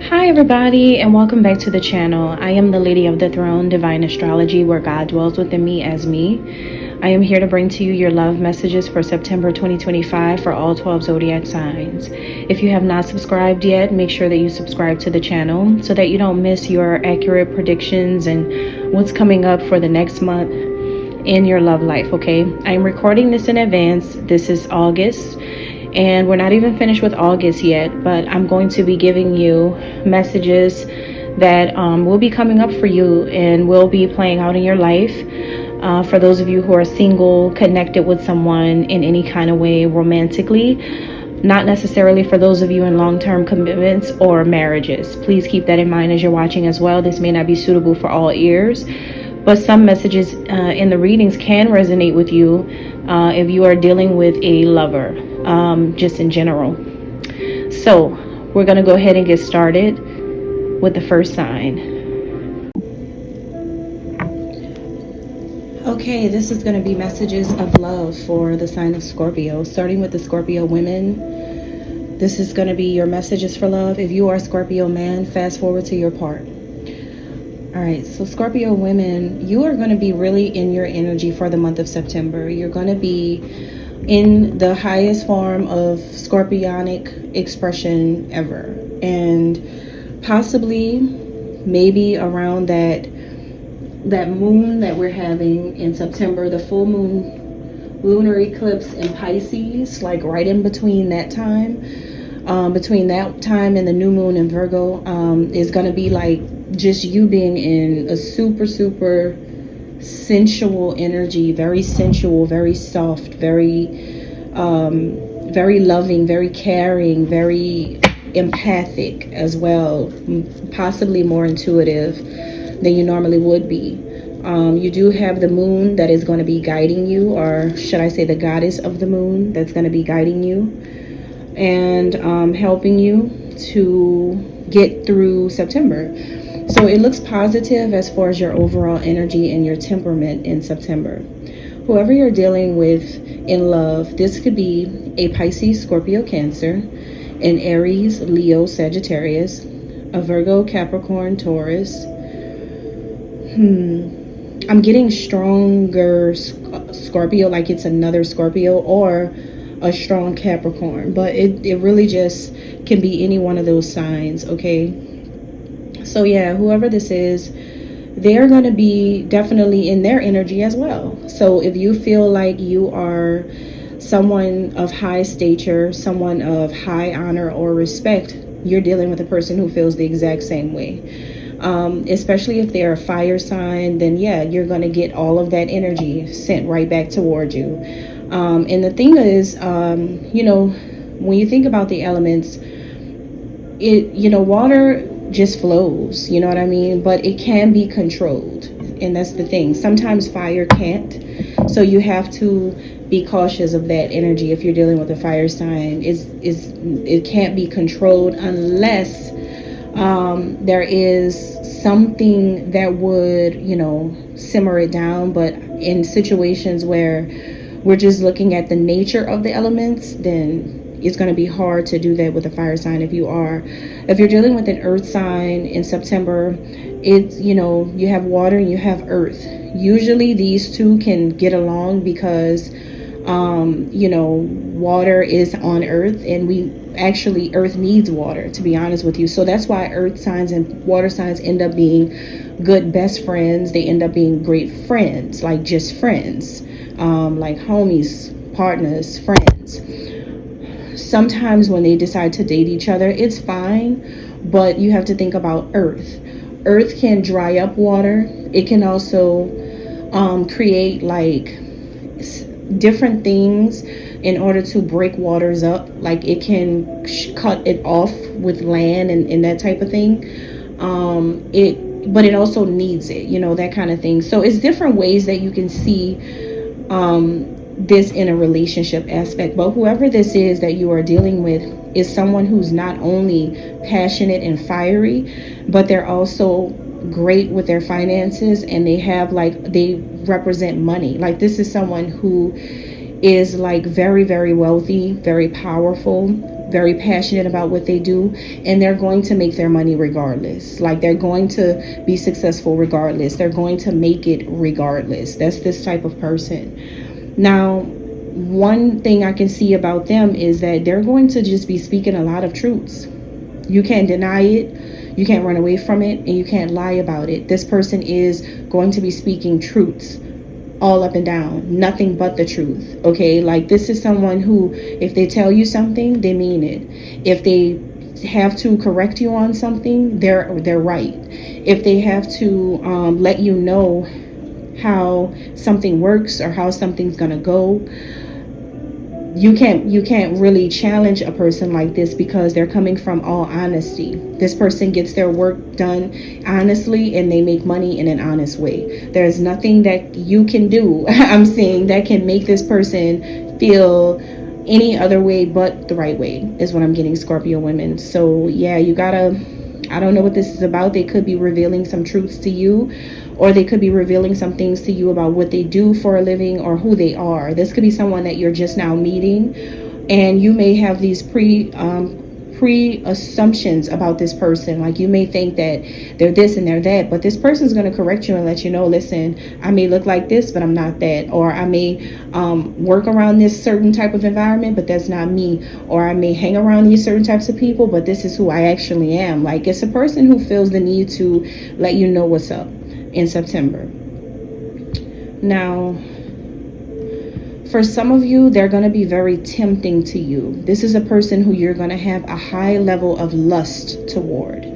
Hi everybody, and welcome back to the channel. I am the Lady of the Throne, Divine Astrology, where God dwells within me as me. I am here to bring to you your love messages for September 2025 for all 12 zodiac signs. If you have not subscribed yet, make sure that you subscribe to the channel so that you don't miss your accurate predictions and what's coming up for the next month in your love life, okay? I am recording this in advance. This is August. And we're not even finished with August yet, but I'm going to be giving you messages that will be coming up for you and will be playing out in your life. For those of you who are single, connected with someone in any kind of way romantically, not necessarily for those of you in long-term commitments or marriages. Please keep that in mind as you're watching as well. This may not be suitable for all ears, but some messages in the readings can resonate with you if you are dealing with a lover, just in general. So we're going to go ahead and get started with the first sign. Okay, this is going to be messages of love for the sign of Scorpio, starting with the Scorpio women. This is going to be your messages for love. If you are a Scorpio man, fast forward to your part. All right, so Scorpio women, you are going to be really in your energy for the month of September. You're going to be in the highest form of scorpionic expression ever. And possibly, maybe around that moon that we're having in September, the full moon lunar eclipse in Pisces, like right in between that time. Between that time and the new moon in Virgo is going to be like just you being in a super sensual energy, very sensual, very soft, very loving, very caring, very empathic as well, possibly more intuitive than you normally would be. You do have the moon that is going to be guiding you, or should I say the goddess of the moon that's going to be guiding you and helping you to get through September. So it looks positive as far as your overall energy and your temperament in September. Whoever you're dealing with in love, this could be a Pisces, Scorpio, Cancer, an Aries, Leo, Sagittarius, a Virgo, Capricorn, Taurus. I'm getting stronger Scorpio, like it's another Scorpio, or a strong Capricorn, but it really just can be any one of those signs, okay? So yeah, whoever this is, they're going to be definitely in their energy as well. So if you feel like you are someone of high stature, someone of high honor or respect, you're dealing with a person who feels the exact same way. Especially if they're a fire sign, then yeah, you're going to get all of that energy sent right back toward you. And the thing is, when you think about the elements, water just flows, you know what I mean? But it can be controlled. And that's the thing. Sometimes fire can't. So you have to be cautious of that energy if you're dealing with a fire sign. It can't be controlled unless there is something that would, simmer it down. But in situations where we're just looking at the nature of the elements, then it's going to be hard to do that with a fire sign. If you're dealing with an earth sign in September, it's, you have water and you have earth. Usually these two can get along because, water is on earth, and earth needs water, to be honest with you. So that's why earth signs and water signs end up being good best friends. They end up being great friends, like just friends, like homies, partners, friends. Sometimes when they decide to date each other, it's fine, but you have to think about earth. Earth can dry up water. It can also create like different things in order to break waters up. Like it can cut it off with land and that type of thing. But it also needs it, that kind of thing. So it's different ways that you can see this in a relationship aspect. But whoever this is that you are dealing with is someone who's not only passionate and fiery, but they're also great with their finances, and they represent money. Like this is someone who is like very, very wealthy, very powerful, very passionate about what they do, and they're going to make their money regardless. Like, they're going to be successful regardless. They're going to make it regardless. That's this type of person. Now, one thing I can see about them is that they're going to just be speaking a lot of truths. You can't deny it, you can't run away from it, and you can't lie about it. This person is going to be speaking truths all up and down, nothing but the truth. Okay, like, this is someone who, if they tell you something, they mean it. If they have to correct you on something, they're right. If they have to let you know how something works or how something's gonna go, you can't really challenge a person like this, because they're coming from all honesty. This person gets their work done honestly, and they make money in an honest way. There's nothing that you can do, I'm saying, that can make this person feel any other way but the right way, is what I'm getting, Scorpio women. So yeah, you gotta, I don't know what this is about. They could be revealing some truths to you, or they could be revealing some things to you about what they do for a living or who they are. This could be someone that you're just now meeting, and you may have these pre-assumptions about this person. Like, you may think that they're this and they're that, but this person's going to correct you and let you know, listen, I may look like this, but I'm not that. Or I may work around this certain type of environment, but that's not me. Or I may hang around these certain types of people, but this is who I actually am. Like, it's a person who feels the need to let you know what's up in September. Now, for some of you, they're going to be very tempting to you. This is a person who you're going to have a high level of lust toward.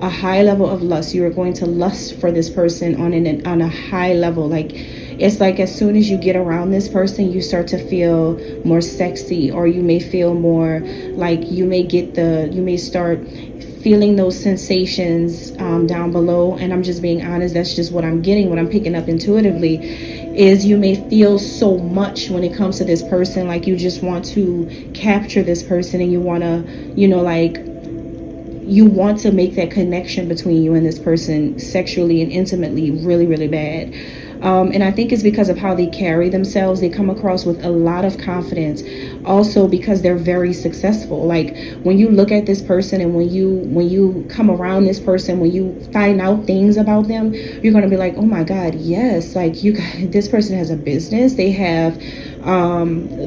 A high level of lust. You are going to lust for this person on a high level. Like, it's like as soon as you get around this person, you start to feel more sexy, or you may feel more like you may start feeling those sensations down below. And I'm just being honest, that's just what I'm getting, what I'm picking up intuitively, is you may feel so much when it comes to this person. Like, you just want to capture this person, and you want to, you want to make that connection between you and this person sexually and intimately really, really bad. And I think it's because of how they carry themselves. They come across with a lot of confidence. Also because they're very successful. Like, when you look at this person, and when you come around this person, when you find out things about them, you're going to be like, oh my God, yes. Like, this person has a business. They have,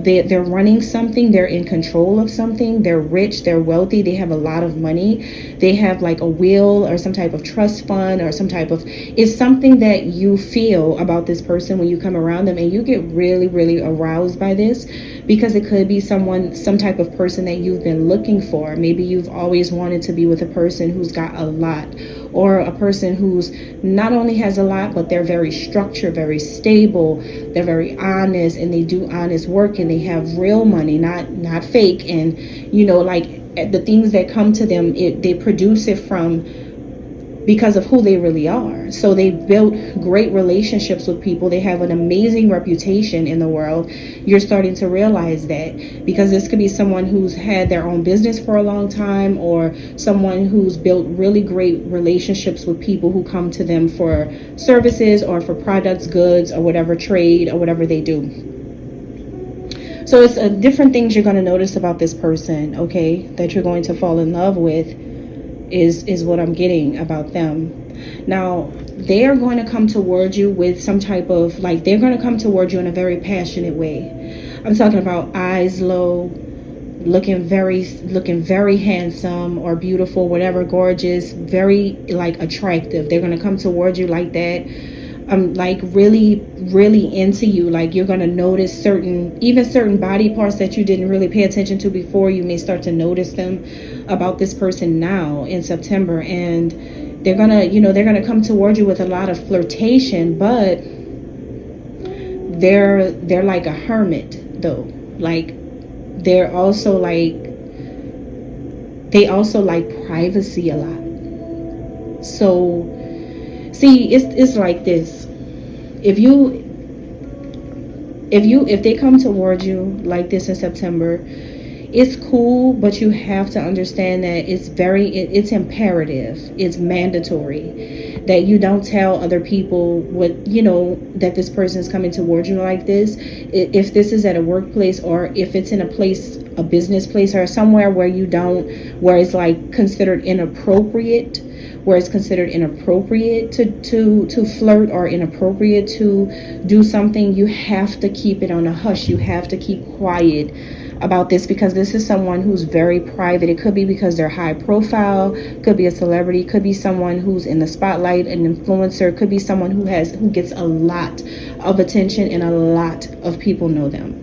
they're running something. They're in control of something. They're rich. They're wealthy. They have a lot of money. They have like a will or some type of trust fund or some type of, it's something that you feel about this person when you come around them, and you get really, really aroused by this, because it could be some type of person that you've been looking for. Maybe you've always wanted to be with a person who's got a lot, or a person who's not only has a lot, but they're very structured, very stable, they're very honest, and they do honest work, and they have real money, not fake. And like, the things that come to them, they produce it from because of who they really are. So they built great relationships with people. They have an amazing reputation in the world. You're starting to realize that, because this could be someone who's had their own business for a long time, or someone who's built really great relationships with people who come to them for services or for products, goods, or whatever trade or whatever they do. So it's different things you're going to notice about this person, okay, that you're going to fall in love with, is what I'm getting about them. Now, they are going to come towards you with some type of, like, they're going to come towards you in a very passionate way. I'm talking about eyes low, looking very handsome or beautiful, whatever, gorgeous, very like attractive. They're going to come towards you like that. Like really, really into you. Like, you're going to notice certain body parts that you didn't really pay attention to before. You may start to notice them about this person now in September, and they're going to come towards you with a lot of flirtation, but they're like a hermit though. Like, they also like privacy a lot. So see, it's like this. If they come towards you like this in September, it's cool, but you have to understand that it's imperative, it's mandatory that you don't tell other people what, you know, that this person is coming towards you like this. If this is at a workplace, or if it's in a place, a business place, or somewhere where you don't, where it's like considered inappropriate, where it's considered inappropriate to flirt, or inappropriate to do something, you have to keep it on a hush. You have to keep quiet about this, because this is someone who's very private. It could be because they're high profile, could be a celebrity, could be someone who's in the spotlight, an influencer, could be someone who gets a lot of attention and a lot of people know them.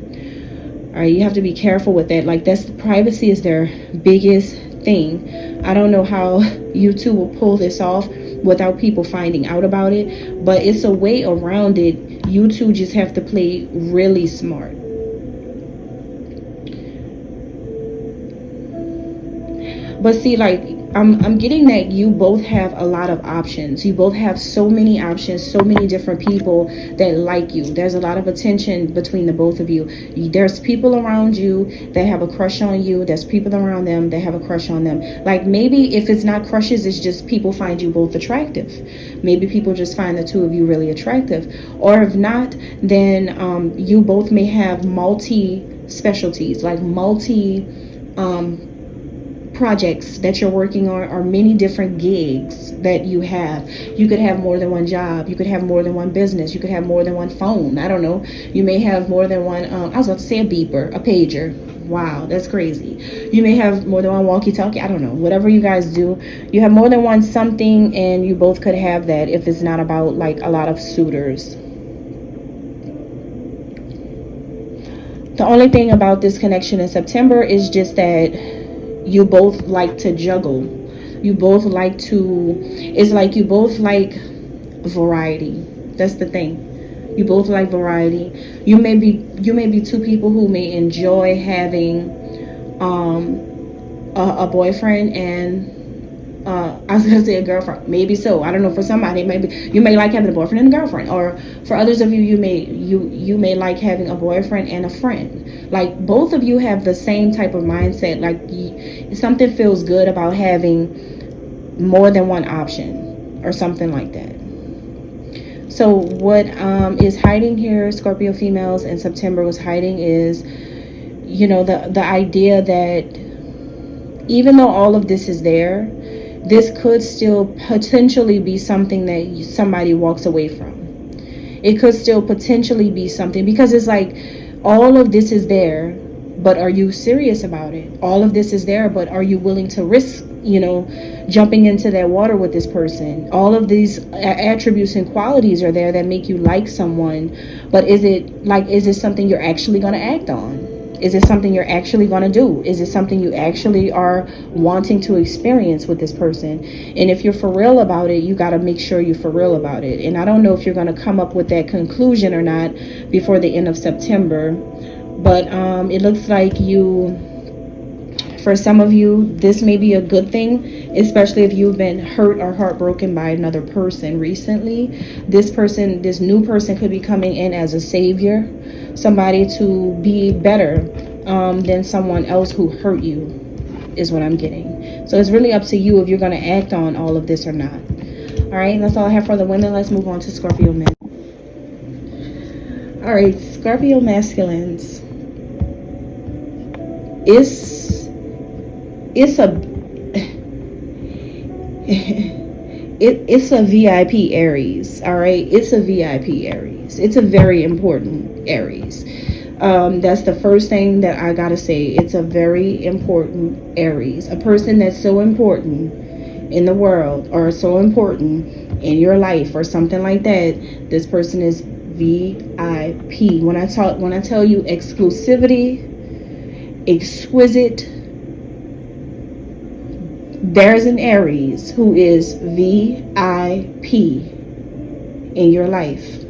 All right, you have to be careful with that. Like, that's, privacy is their biggest thing. I don't know how you two will pull this off without people finding out about it, but it's a way around it. You two just have to play really smart. But see, like, I'm getting that you both have a lot of options. You both have so many options, so many different people that like you. There's a lot of attention between the both of you. There's people around you that have a crush on you. There's people around them that have a crush on them. Like, maybe if it's not crushes, it's just people find you both attractive. Maybe people just find the two of you really attractive. Or if not, then you both may have multi-specialties, like multi projects that you're working on, or many different gigs that you have. You could have more than one job. You could have more than one business. You could have more than one phone. I don't know. You may have more than one, I was about to say a beeper, a pager. Wow, that's crazy. You may have more than one walkie-talkie. I don't know. Whatever you guys do, you have more than one something, and you both could have that if it's not about like a lot of suitors. The only thing about this connection in September is just that you both like to juggle. You both like to, it's like you both like variety. That's the thing. You both like variety. You may be two people who may enjoy having a boyfriend and I was gonna say a girlfriend. Maybe so. I don't know. For somebody, maybe you may like having a boyfriend and a girlfriend, or for others of you, you may like having a boyfriend and a friend. Like, both of you have the same type of mindset. Like, something feels good about having more than one option, or something like that. So what is hiding here, Scorpio females, in September, was hiding is, you know, the idea that even though all of this is there, this could still potentially be something that somebody walks away from. It could still potentially be something, because it's like, all of this is there, but are you serious about it? All of this is there, but are you willing to risk, you know, jumping into that water with this person? All of these attributes and qualities are there that make you like someone, but is it something you're actually going to act on? Is it something you're actually going to do? Is it something you actually are wanting to experience with this person? And if you're for real about it, you got to make sure you're for real about it. And I don't know if you're going to come up with that conclusion or not before the end of September. But it looks like for some of you, this may be a good thing, especially if you've been hurt or heartbroken by another person recently. This new person could be coming in as a savior, somebody to be better than someone else who hurt you, is what I'm getting. So it's really up to you if you're going to act on all of this or not. All right, that's all I have for the women. Let's move on to Scorpio men. All right, Scorpio masculines. It's a VIP Aries. All right, it's a VIP Aries. It's a very important Aries. That's the first thing that I gotta say. It's a very important Aries, a person that's so important in the world, or so important in your life, or something like that. This person is VIP. When I tell you exclusivity, exquisite, there's an Aries who is VIP in your life.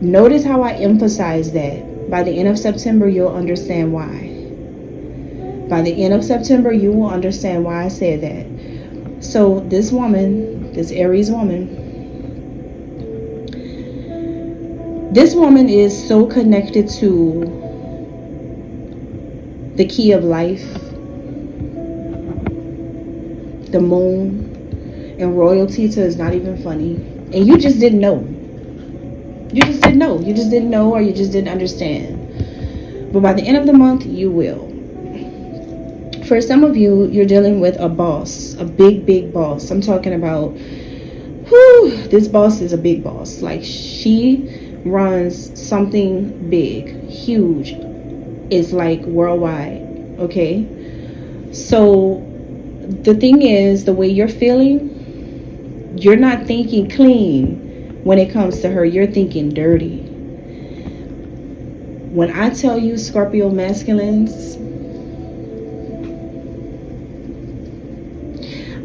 Notice how I emphasize that. By the end of September, you'll understand why. By the end of September, you will understand why I said that. So this woman, this Aries woman, this woman is so connected to the key of life, the moon, And royalty to is not even funny. And you just didn't know. You just didn't know. You just didn't know, or you just didn't understand. But by the end of the month, you will. For some of you, you're dealing with a boss, a big, big boss. I'm talking about, this boss is a big boss. Like, she runs something big, huge. It's like worldwide, okay? So the thing is, the way you're feeling, you're not thinking clean when it comes to her. You're thinking dirty. When I tell you, Scorpio masculines,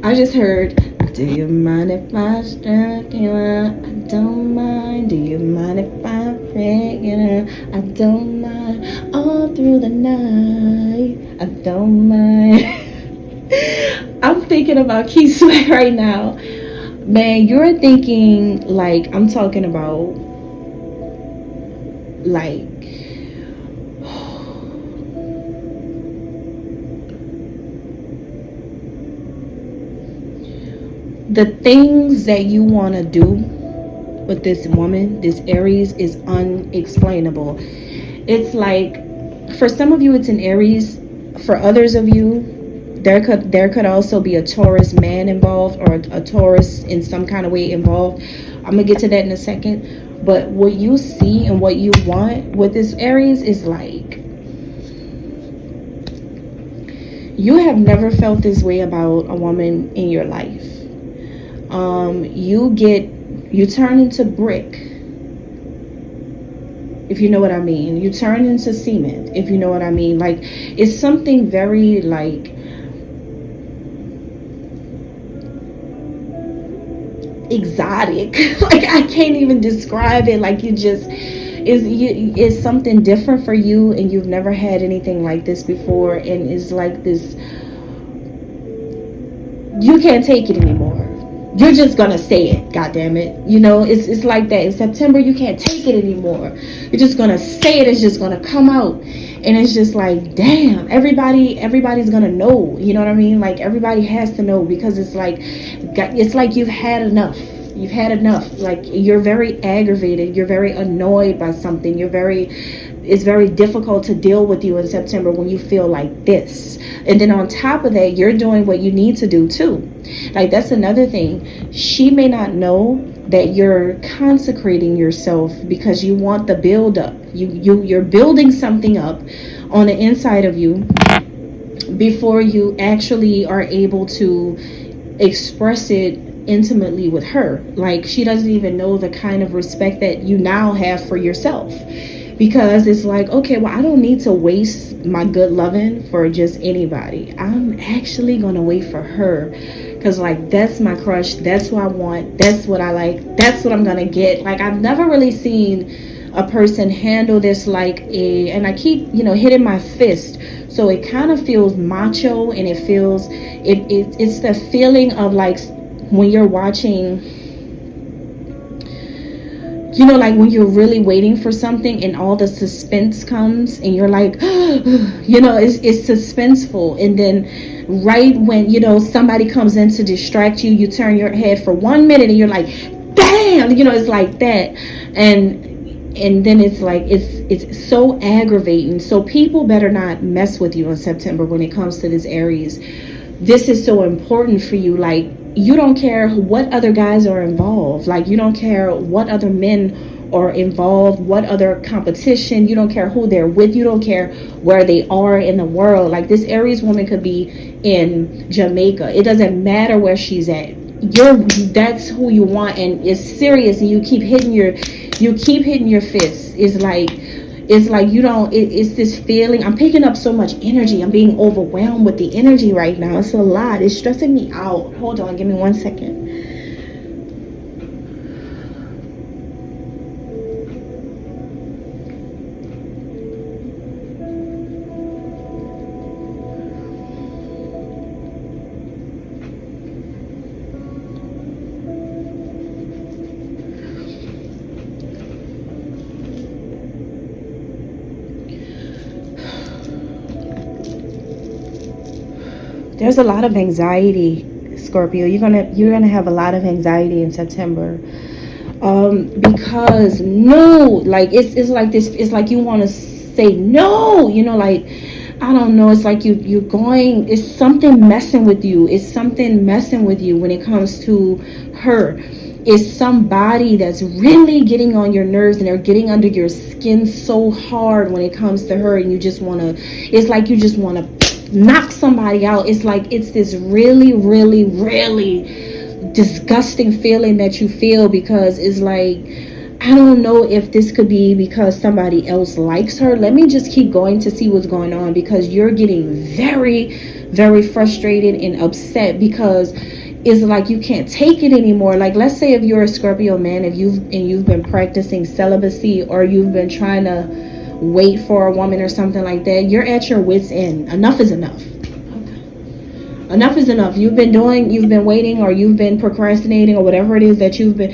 I just heard, do you mind if I struck you out? I don't mind. Do you mind if I pray you know? I don't mind. All through the night, I don't mind. I'm thinking about Key Sweat right now. Man, you're thinking like, I'm talking about like, the things that you want to do with this woman, this Aries, is unexplainable. It's like, for some of you, it's an Aries. For others of you, there could also be a Taurus man involved, or a Taurus in some kind of way involved. I'm gonna get to that in a second. But what you see and what you want with this Aries is like, you have never felt this way about a woman in your life. You turn into brick, if you know what I mean. You turn into cement, if you know what I mean. Like, it's something very like exotic. Like, I can't even describe it. Like, it's something different for you, and you've never had anything like this before, and it's like this, you can't take it anymore. You're just gonna say it, god damn it. You know, it's like that. In September, you can't take it anymore. You're just gonna say it. It's just gonna come out. And it's just like, damn, everybody's gonna know. You know what I mean? Like, everybody has to know, because it's like you've had enough. You've had enough. Like, you're very aggravated. You're very annoyed by something. It's very difficult to deal with you in September when you feel like this. And then on top of that, you're doing what you need to do too. Like, that's another thing. She may not know that you're consecrating yourself because you want the build up. You're building something up on the inside of you before you actually are able to express it intimately with her. Like, she doesn't even know the kind of respect that you now have for yourself. Because it's like, okay, well, I don't need to waste my good loving for just anybody. I'm actually going to wait for her. Because, like, that's my crush. That's what I want. That's what I like. That's what I'm going to get. Like, I've never really seen a person handle this like and I keep, hitting my fist. So it kind of feels macho, and it feels, it's the feeling of like when you're watching, like when you're really waiting for something and all the suspense comes and you're like, it's suspenseful. And then right when, somebody comes in to distract you, you turn your head for 1 minute and you're like, damn, it's like that. And then it's like, it's so aggravating. So people better not mess with you in September when it comes to this Aries. This is so important for you. Like, you don't care what other guys are involved. Like, you don't care what other men are involved, what other competition. You don't care who they're with. You don't care where they are in the world. Like, this Aries woman could be in Jamaica. It doesn't matter where she's at. That's who you want, and it's serious. And you keep hitting your fists. It's like you don't, it's this feeling. I'm picking up so much energy. I'm being overwhelmed with the energy right now. It's a lot. It's stressing me out. Hold on, give me 1 second. There's a lot of anxiety Scorpio, you're gonna have a lot of anxiety in September. Because no, like it's like this, it's like you want to say no, like I don't know, it's like you're going, it's something messing with you, when it comes to her. It's somebody that's really getting on your nerves, and they're getting under your skin so hard when it comes to her, and you just want to, it's like you just want to knock somebody out. It's like it's this really, really, really disgusting feeling that you feel, because it's like, I don't know if this could be because somebody else likes her. Let me just keep going to see what's going on, because you're getting very, very frustrated and upset, because it's like you can't take it anymore. Like, let's say if you're a Scorpio man, if you've been practicing celibacy, or you've been trying to wait for a woman or something like that, you're at your wit's end. Enough is enough. Enough is enough. You've been waiting, or you've been procrastinating, or whatever it is that you've been,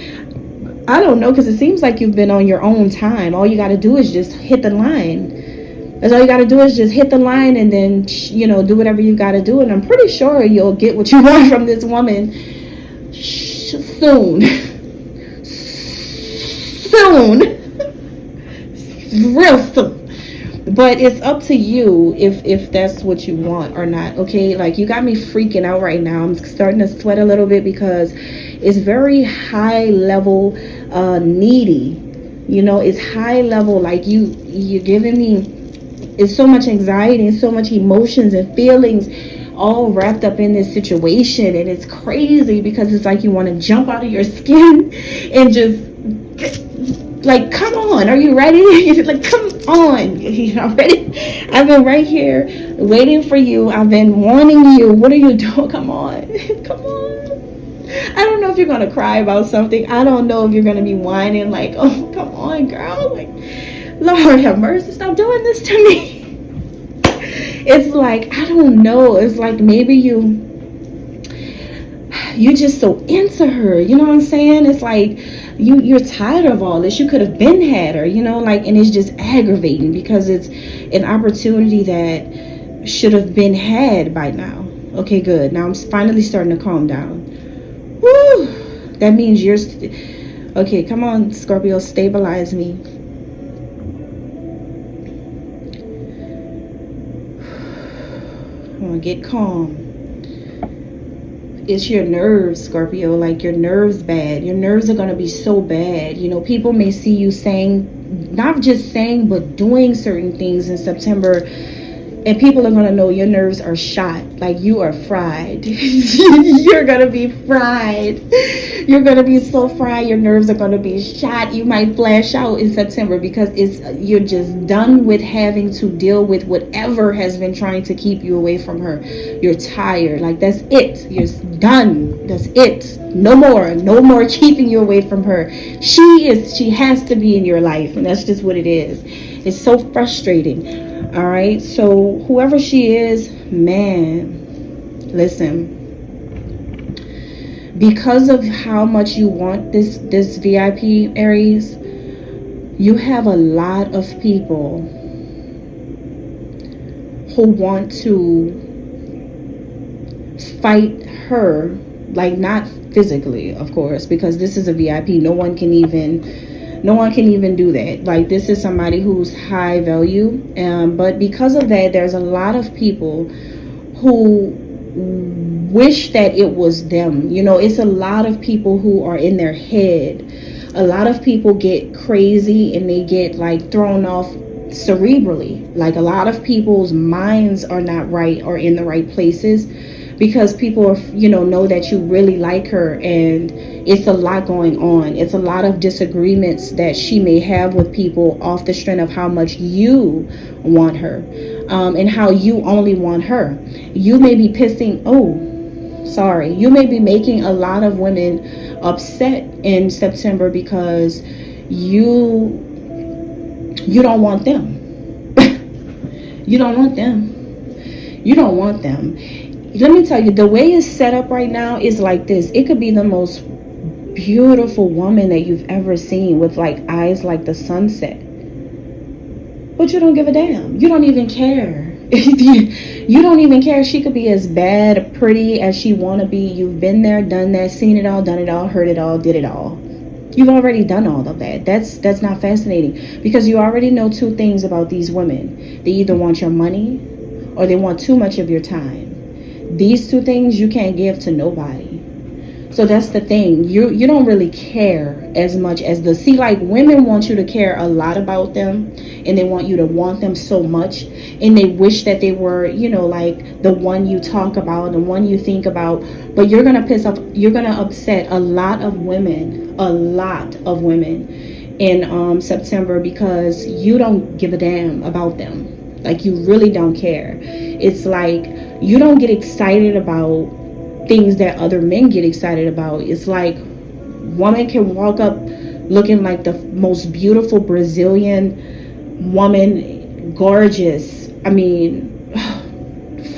I don't know, because it seems like you've been on your own time. All you got to do is just hit the line. That's all you got to do, is just hit the line, and then, do whatever you got to do. And I'm pretty sure you'll get what you want from this woman soon. Soon. Real soon. But it's up to you if that's what you want or not. Okay, like, you got me freaking out right now. I'm starting to sweat a little bit, because it's very high level needy. It's high level, like you're giving me, it's so much anxiety and so much emotions and feelings all wrapped up in this situation. And it's crazy, because it's like you want to jump out of your skin and just, like, come on, are you ready? Like, come on, ready? I've been right here waiting for you. I've been warning you. What are you doing? Come on. Come on. I don't know if you're going to cry about something. I don't know if you're going to be whining like, oh, come on, girl. Like, Lord have mercy, stop doing this to me. It's like, I don't know. It's like maybe you're just so into her. You know what I'm saying? It's like you're tired of all this. You could have been had her, and it's just aggravating, because it's an opportunity that should have been had by now. Okay, good. Now I'm finally starting to calm down. Woo! That means you're okay. Come on, Scorpio, stabilize me. I'm gonna get calm. It's your nerves, Scorpio. Like, your nerves bad. Your nerves are going to be so bad. People may see you saying, not just saying, but doing certain things in September, and people are going to know your nerves are shot. Like, you are fried. You're going to be fried. You're going to be so fried. Your nerves are going to be shot. You might flash out in September, because you're just done with having to deal with whatever has been trying to keep you away from her. You're tired. Like, that's it. You're done. That's it. No more keeping you away from her. She has to be in your life, and that's just what it is. It's so frustrating. All right, so whoever she is, man, listen, because of how much you want this VIP, Aries, you have a lot of people who want to fight her, like, not physically, of course, because this is a VIP. No one can even do that. Like, this is somebody who's high value, but because of that, there's a lot of people who wish that it was them. It's a lot of people who are in their head. A lot of people get crazy, and they get, like, thrown off cerebrally. Like, a lot of people's minds are not right or in the right places, because people are, know that you really like her, and it's a lot going on. It's a lot of disagreements that she may have with people off the strength of how much you want her, and how you only want her. You may be you may be making a lot of women upset in September, because you don't want them. You don't want them. You don't want them. Let me tell you, the way it's set up right now is like this. It could be the most beautiful woman that you've ever seen, with, like, eyes like the sunset, but you don't give a damn. You don't even care. You don't even care. She could be as bad, pretty as she want to be. You've been there, done that, seen it all, done it all, heard it all, did it all. You've already done all of that. That's not fascinating, because you already know two things about these women. They either want your money or they want too much of your time. These two things you can't give to nobody. So that's the thing. You don't really care as much as the, see, like, women want you to care a lot about them, and they want you to want them so much, and they wish that they were, like the one you talk about, the one you think about. But you're gonna you're gonna upset a lot of women, in September, because you don't give a damn about them. Like, you really don't care. It's like you don't get excited about things that other men get excited about. It's like, woman can walk up looking like the most beautiful Brazilian woman, gorgeous, I mean,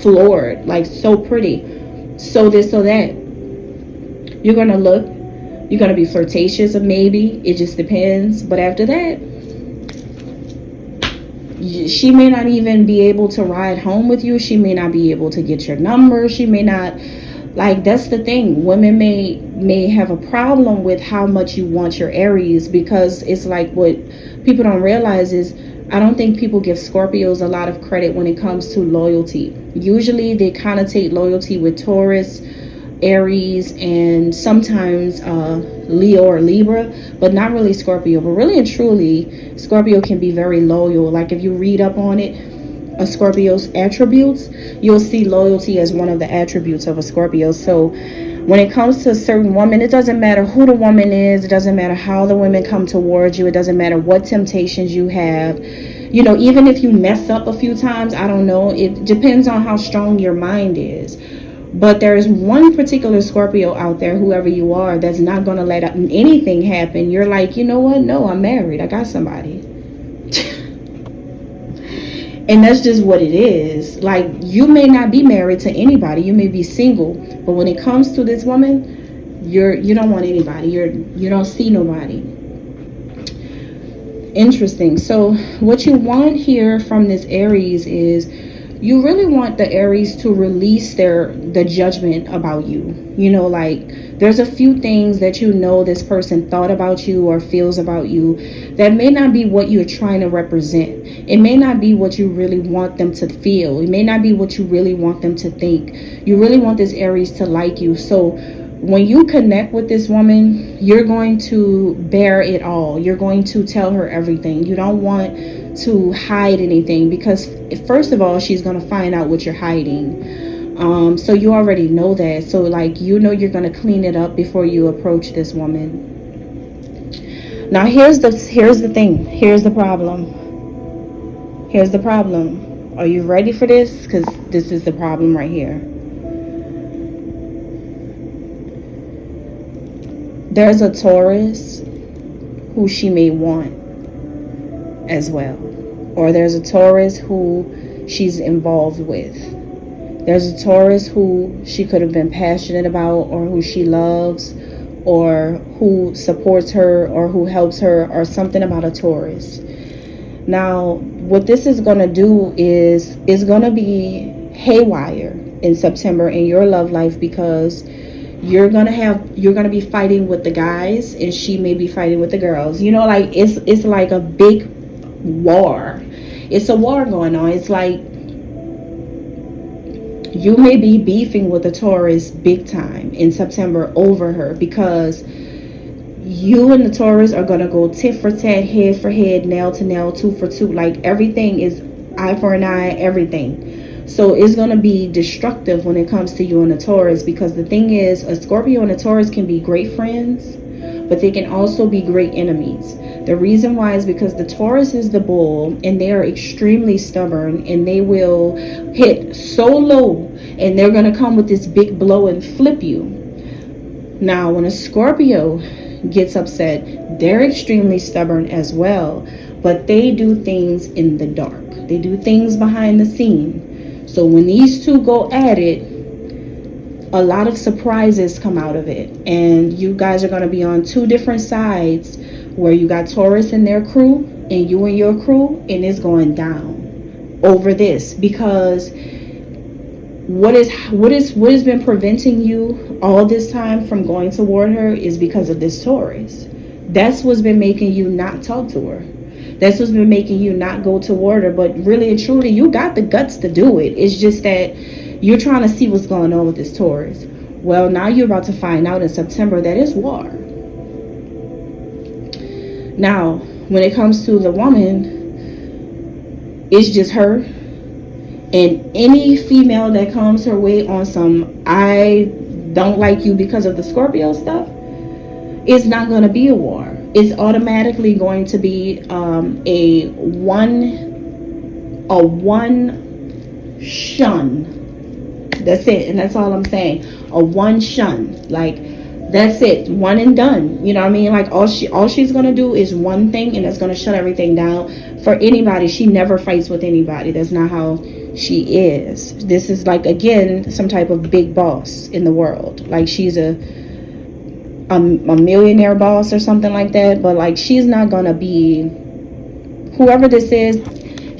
floored, like so pretty, so this, so that. You're gonna be flirtatious, maybe, it just depends. But after that, she may not even be able to ride home with you. She may not be able to get your number. She may not, like, that's the thing. Women may have a problem with how much you want your Aries, because it's like, what people don't realize is, I don't think people give Scorpios a lot of credit when it comes to loyalty. Usually they connotate loyalty with Taurus, Aries, and sometimes Leo or Libra, but not really Scorpio. But really and truly, Scorpio can be very loyal. Like, if you read up on it, a Scorpio's attributes, you'll see loyalty as one of the attributes of a Scorpio. So when it comes to a certain woman, it doesn't matter who the woman is, it doesn't matter how the women come towards you, it doesn't matter what temptations you have. Even if you mess up a few times, I don't know, it depends on how strong your mind is. But there is one particular Scorpio out there, whoever you are, that's not going to let anything happen. You're like, you know what? No, I'm married. I got somebody. And that's just what it is. Like, you may not be married to anybody. You may be single. But when it comes to this woman, you don't want anybody. You don't see nobody. Interesting. So what you want here from this Aries is, you really want the Aries to release the judgment about you. Like, there's a few things that this person thought about you or feels about you that may not be what you're trying to represent. It may not be what you really want them to feel. It may not be what you really want them to think. You really want this Aries to like you. So when you connect with this woman, you're going to bear it all. You're going to tell her everything. You don't want to hide anything, because first of all, she's going to find out what you're hiding. So you already know that. So, like, you're going to clean it up before you approach this woman. Now, here's the thing. Here's the problem. Are you ready for this? Because this is the problem right here. There's a Taurus who she may want as well, or there's a Taurus who she's involved with. There's a Taurus who she could have been passionate about, or who she loves, or who supports her, or who helps her, or something about a Taurus. Now, what this is going to do is going to be haywire in September in your love life, because you're going to be fighting with the guys, and she may be fighting with the girls. Like, it's like a big war. It's a war going on. It's like you may be beefing with a Taurus big time in September over her, because you and the Taurus are going to go tit for tat, head for head, nail to nail, tooth for tooth. Like, everything is eye for an eye, everything. So it's going to be destructive when it comes to you and a Taurus, because the thing is, a Scorpio and a Taurus can be great friends, but they can also be great enemies. The reason why is because the Taurus is the bull, and they are extremely stubborn, and they will hit so low, and they're going to come with this big blow and flip you. Now, when a Scorpio gets upset, they're extremely stubborn as well, but they do things in the dark. They do things behind the scene. So when these two go at it, a lot of surprises come out of it, and you guys are going to be on two different sides, where you got Taurus and their crew, and you and your crew, and it's going down. over this, because what has been preventing you all this time from going toward her is because of this Taurus. That's what's been making you not talk to her. That's what's been making you not go toward her. But really and truly, you got the guts to do it. It's just that you're trying to see what's going on with this Taurus. Well, now you're about to find out in September that it's war. Now, when it comes to the woman, it's just her. And any female that comes her way on some, I don't like you because of the Scorpio stuff, it's not going to be a war. It's automatically going to be a one shun. That's it. And that's all I'm saying. A one shun. Like, that's it. One and done. You know what I mean? Like, all she's going to do is one thing, and that's going to shut everything down. For anybody, she never fights with anybody. That's not how she is. This is like, again, some type of big boss in the world. Like, she's a millionaire boss or something like that. But like, she's not going to be, whoever this is,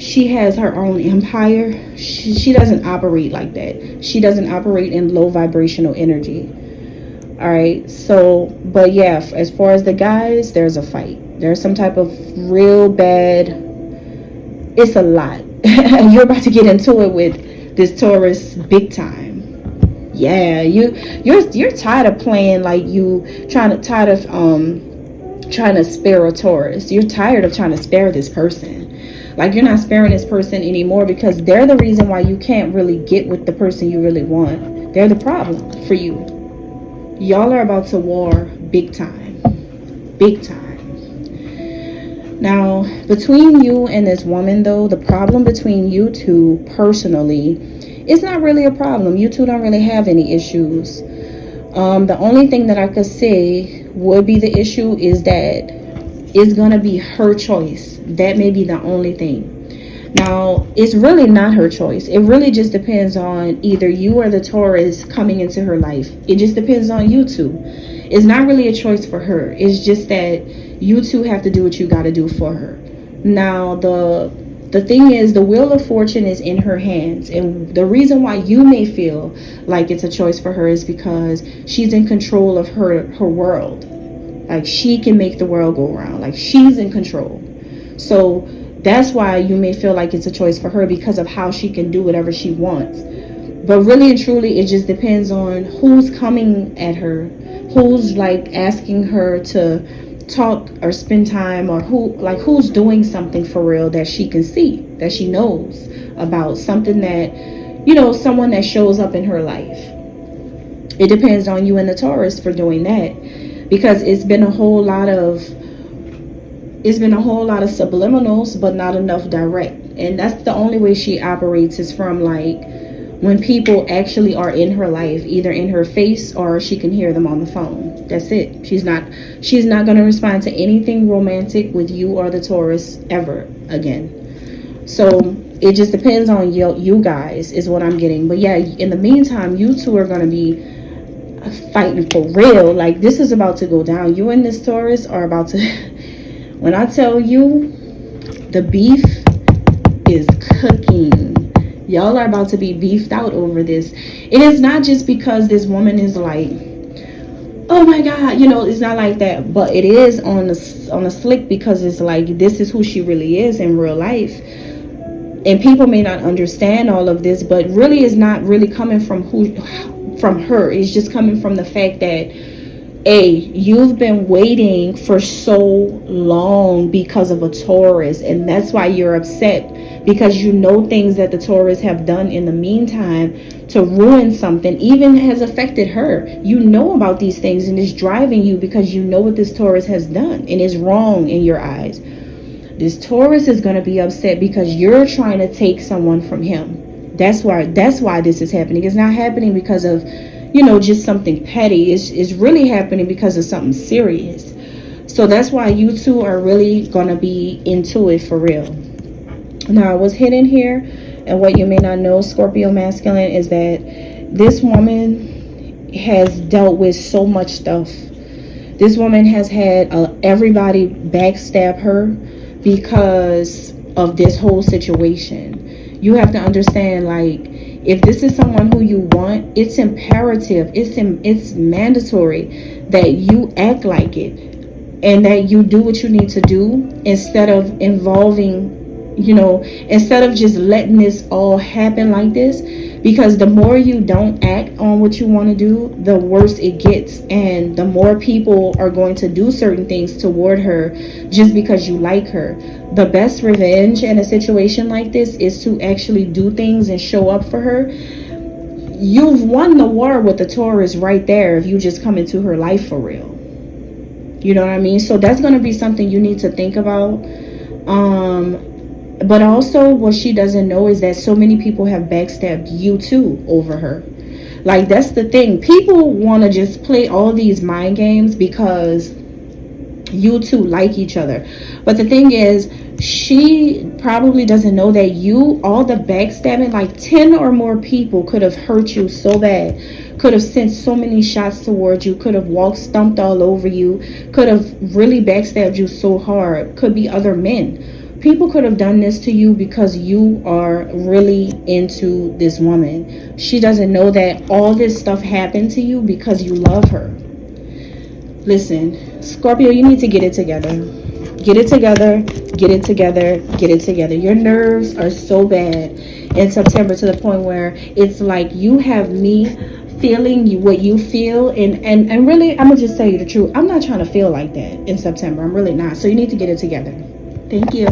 she has her own empire. She doesn't operate like that. She doesn't operate in low vibrational energy. All right. So, but yeah, as far as the guys, there's a fight. There's some type of real bad, it's a lot. You're about to get into it with this Taurus big time. Yeah, you're tired of playing like you trying to spare a Taurus. You're tired of trying to spare this person. Like, you're not sparing this person anymore because they're the reason why you can't really get with the person you really want. They're the problem for you. Y'all are about to war big time. Big time. Now, between you and this woman, though, the problem between you two personally, it's not really a problem. You two don't really have any issues. The only thing that I could say would be the issue is that it's going to be her choice. That may be the only thing. Now, it's really not her choice. It really just depends on either you or the Taurus coming into her life. It just depends on you two. It's not really a choice for her. It's just that you two have to do what you got to do for her. Now, the thing is, the wheel of fortune is in her hands. And the reason why you may feel like it's a choice for her is because she's in control of her world. Like, she can make the world go around. Like, she's in control. So that's why you may feel like it's a choice for her, because of how she can do whatever she wants. But really and truly, it just depends on who's coming at her, who's like asking her to talk or spend time, or who's doing something for real that she can see, that she knows about, something that, someone that shows up in her life. It depends on you and the Taurus for doing that, because it's been a whole lot of subliminals, but not enough direct. And that's the only way she operates, is from like when people actually are in her life, either in her face or she can hear them on the phone. That's it. She's not going to respond to anything romantic with you or the Taurus ever again. So it just depends on you guys, is what I'm getting. But yeah, in the meantime, you two are going to be fighting for real. Like, this is about to go down. You and this Taurus are about to when I tell you, the beef is cooking. Y'all are about to be beefed out over this. It is not just because this woman is like, oh my God, it's not like that. But it is on a slick, because it's like, this is who she really is in real life. And people may not understand all of this, but really it's not really coming from her. It's just coming from the fact that, you've been waiting for so long because of a Taurus, and that's why you're upset, because you know things that the Taurus have done in the meantime to ruin something, even has affected her. You know about these things, and it's driving you because you know what this Taurus has done, and it's wrong in your eyes. This Taurus is going to be upset because you're trying to take someone from him. That's why this is happening. It's not happening because of just something petty. It's really happening because of something serious. So that's why you two are really going to be into it for real. Now, what's hidden here, and what you may not know, Scorpio masculine, is that this woman has dealt with so much stuff. This woman has had everybody backstab her because of this whole situation. You have to understand, like, if this is someone who you want, it's imperative, it's mandatory that you act like it, and that you do what you need to do, instead of instead of just letting this all happen like this. Because the more you don't act on what you want to do, the worse it gets, and the more people are going to do certain things toward her just because you like her. The best revenge in a situation like this is to actually do things and show up for her. You've won the war with the Taurus right there if you just come into her life for real. You know what I mean? So that's going to be something you need to think about. But also, what she doesn't know is that so many people have backstabbed you too over her. Like, that's the thing. People want to just play all these mind games because you two like each other. But the thing is, she probably doesn't know that all the backstabbing, like 10 or more people could have hurt you so bad, could have sent so many shots towards you, could have stumped all over you, could have really backstabbed you so hard. Could be other men. People could have done this to you because you are really into this woman. She doesn't know that all this stuff happened to you because you love her. Listen, Scorpio, you need to get it together. Get it together, get it together, get it together. Your nerves are so bad in September, to the point where it's like you have me feeling what you feel. And really, I'm going to just tell you the truth. I'm not trying to feel like that in September. I'm really not. So you need to get it together. Thank you.